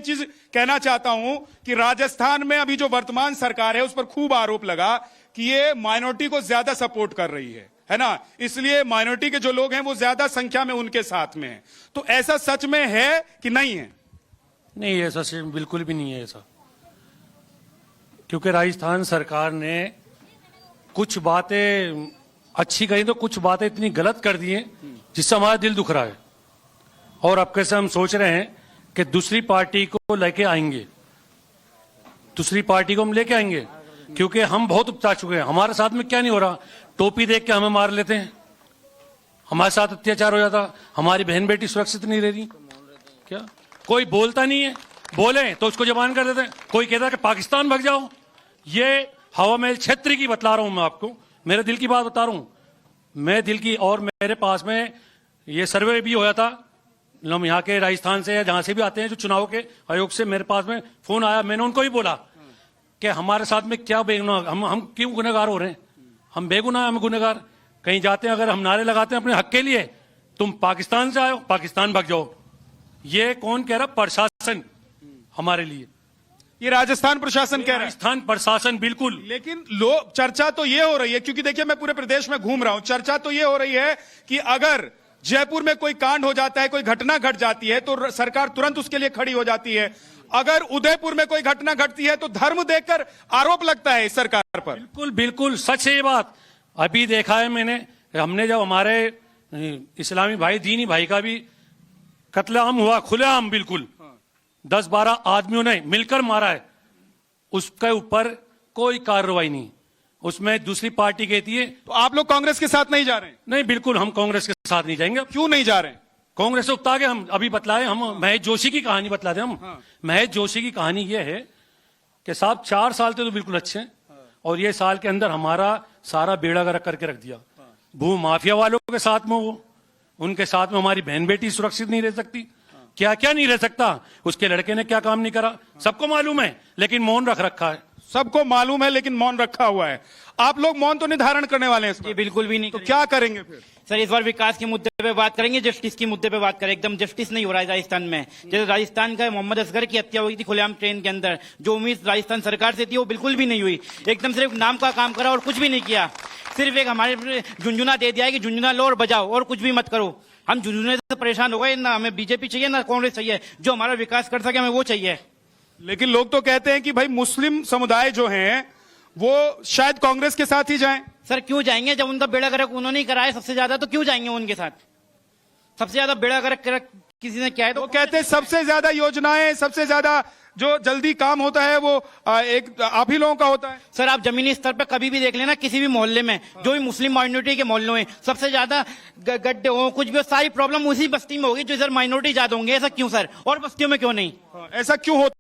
चीज कहना चाहता हूं कि राजस्थान में अभी जो वर्तमान सरकार है उस पर खूब आरोप लगा कि ये माइनॉरिटी को ज्यादा सपोर्ट कर रही है ना, इसलिए माइनॉरिटी के जो लोग हैं वो ज्यादा संख्या में उनके साथ में है। तो ऐसा सच में है कि नहीं है? नहीं, ऐसा बिल्कुल भी नहीं है ऐसा, क्योंकि राजस्थान सरकार ने कुछ बातें अच्छी कही तो कुछ बातें इतनी गलत कर दी हैं जिससे हमारा दिल दुख रहा है। और अब कैसे हम सोच रहे हैं कि दूसरी पार्टी को लेके आएंगे, दूसरी पार्टी को हम लेके आएंगे, क्योंकि हम बहुत उपचा चुके हैं। हमारे साथ में क्या नहीं हो रहा, टोपी देख के हमें मार लेते हैं, हमारे साथ अत्याचार हो जाता, हमारी बहन बेटी सुरक्षित नहीं रह रही, क्या कोई बोलता नहीं है, बोले तो उसको जबान कर देते हैं। कोई कहता है कि पाकिस्तान भाग जाओ। ये हवा महल क्षेत्र की बतला रहा हूं मैं आपको, मेरे दिल की बात बता रहा हूं मैं, दिल की। और मेरे पास में ये सर्वे भी होया था, हम यहाँ के राजस्थान से या जहां से भी आते हैं जो चुनाव के आयोग से, मेरे पास में फोन आया, मैंने उनको भी बोला कि हमारे साथ में क्या बेगुनाह, हम क्यों गुनहगार हो रहे हैं? हम बेगुनाह, हम गुनहगार। कहीं जाते हैं अगर हम नारे लगाते हैं अपने हक के लिए, तुम पाकिस्तान से आए हो, पाकिस्तान भाग जाओ। ये कौन कह रहा? प्रशासन हमारे लिए, ये राजस्थान प्रशासन कह रहा है। राजस्थान प्रशासन बिल्कुल। लेकिन लोग, चर्चा तो ये हो रही है, क्योंकि देखिए मैं पूरे प्रदेश में घूम रहा हूं, चर्चा तो ये हो रही है कि अगर जयपुर में कोई कांड हो जाता है, कोई घटना घट जाती है तो सरकार तुरंत उसके लिए खड़ी हो जाती है। अगर उदयपुर में कोई घटना घटती है तो धर्म देखकर आरोप लगता है इस सरकार पर। बिल्कुल बिल्कुल सच है ये बात। अभी देखा है मैंने, हमने जब हमारे इस्लामी भाई, दीनी भाई का भी कत्लेआम हुआ, खुलेआम बिल्कुल, 10-12 आदमियों ने मिलकर मारा है, उसके ऊपर कोई कार्रवाई नहीं। उसमें दूसरी पार्टी कहती है तो आप लोग कांग्रेस के साथ नहीं जा रहे हैं? नहीं, बिल्कुल हम कांग्रेस के साथ नहीं जाएंगे। क्यों नहीं जा रहे हैं? कांग्रेस से उकता के हम अभी बतलाए, हम महेश जोशी की कहानी बतलाते हम। महेश जोशी की कहानी यह है कि साहब 4 साल थे तो बिल्कुल अच्छे हैं, और ये साल के अंदर हमारा सारा बेड़ा गर्क करके रख दिया। भू माफिया वालों के साथ में वो, उनके साथ में हमारी बहन बेटी सुरक्षित नहीं रह सकती, क्या क्या नहीं रह सकता। उसके लड़के ने क्या काम नहीं करा, सबको मालूम है, लेकिन मौन रख रखा है। सबको मालूम है लेकिन मौन रखा हुआ है। आप लोग मौन तो निर्धारण करने वाले हैं जी बिल्कुल भी नहीं। तो क्या करेंगे फिर? सर इस बार विकास के मुद्दे पे बात करेंगे, जस्टिस के मुद्दे पे बात करें। एकदम जस्टिस नहीं हो रहा है राजस्थान में। जैसे राजस्थान का मोहम्मद असगर की हत्या हुई थी खुलेआम ट्रेन के अंदर, जो उम्मीद राजस्थान सरकार से थी वो बिल्कुल भी नहीं हुई। एकदम सिर्फ नाम का काम करा और कुछ भी नहीं किया। सिर्फ एक हमारे झुंझुना दे दिया है कि झुंझुना लो और बजाओ और कुछ भी मत करो। हम झुंझुने से परेशान हो गए ना, हमें बीजेपी चाहिए ना कांग्रेस चाहिए, जो हमारा विकास कर सके हमें वो चाहिए। लेकिन लोग तो कहते हैं कि भाई मुस्लिम समुदाय जो हैं वो शायद कांग्रेस के साथ ही जाएं। सर क्यों जाएंगे? जब उनका बेड़ा गर्क उन्होंने ही कराया सबसे ज्यादा, तो क्यों जाएंगे उनके साथ? सबसे ज्यादा बेड़ा गर्क किसी ने क्या है? तो वो कहते हैं सबसे ज्यादा योजनाएं, सबसे ज्यादा जो जल्दी काम होता है वो एक आप ही लोगों का होता है। सर आप जमीनी स्तर पर कभी भी देख लेना, किसी भी मोहल्ले में जो भी मुस्लिम माइनॉरिटी के मोहल्लों में सबसे ज्यादा गड्ढे हो, कुछ भी हो, सारी प्रॉब्लम उसी बस्ती में होगी जो इधर माइनॉरिटी ज्यादा होंगे। ऐसा क्यों सर? और बस्तियों में क्यों नहीं? ऐसा क्यों होता